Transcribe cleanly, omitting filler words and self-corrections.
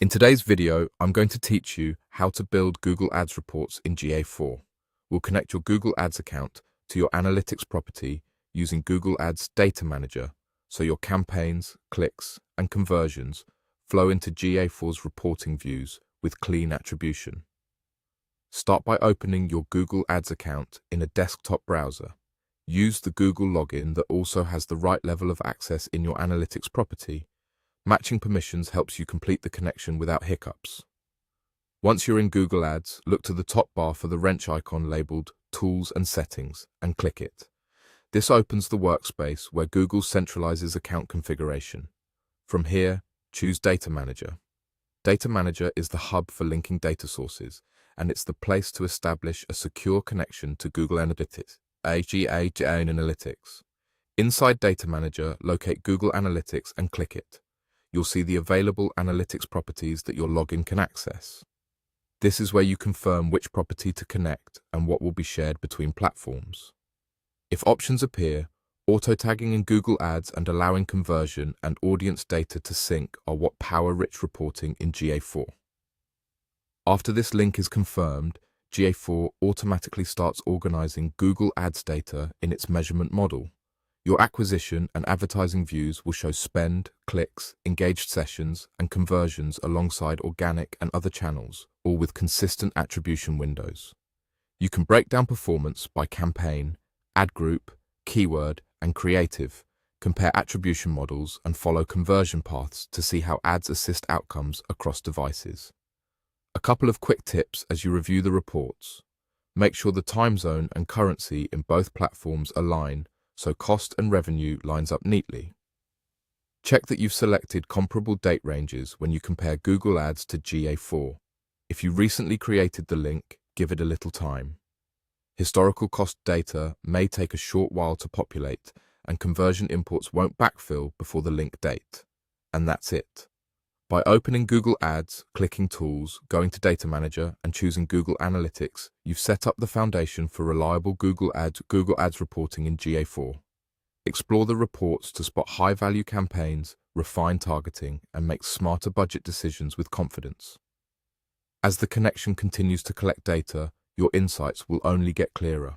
In today's video, I'm going to teach you how to build Google Ads reports in GA4. We'll connect your Google Ads account to your analytics property using Google Ads Data Manager, so your campaigns, clicks, and conversions flow into GA4's reporting views with clean attribution. Start by opening your Google Ads account in a desktop browser. Use the Google login that also has the right level of access in your analytics property. Matching permissions helps you complete the connection without hiccups. Once you're in Google Ads, look to the top bar for the wrench icon labeled Tools and Settings and click it. This opens the workspace where Google centralizes account configuration. From here, choose Data Manager. Data Manager is the hub for linking data sources, and it's the place to establish a secure connection to Google Analytics. Inside Data Manager, locate Google Analytics and click it. You'll see the available analytics properties that your login can access. This is where you confirm which property to connect and what will be shared between platforms. If options appear, auto-tagging in Google Ads and allowing conversion and audience data to sync are what power rich reporting in GA4. After this link is confirmed, GA4 automatically starts organizing Google Ads data in its measurement model. Your acquisition and advertising views will show spend, clicks, engaged sessions, and conversions alongside organic and other channels, all with consistent attribution windows. You can break down performance by campaign, ad group, keyword, and creative, compare attribution models, and follow conversion paths to see how ads assist outcomes across devices. A couple of quick tips as you review the reports. Make sure the time zone and currency in both platforms align so cost and revenue lines up neatly. Check that you've selected comparable date ranges when you compare Google Ads to GA4. If you recently created the link, give it a little time. Historical cost data may take a short while to populate, and conversion imports won't backfill before the link date. And that's it. By opening Google Ads, clicking Tools, going to Data Manager, and choosing Google Analytics, you've set up the foundation for reliable Google Ads reporting in GA4. Explore the reports to spot high-value campaigns, refine targeting, and make smarter budget decisions with confidence. As the connection continues to collect data, your insights will only get clearer.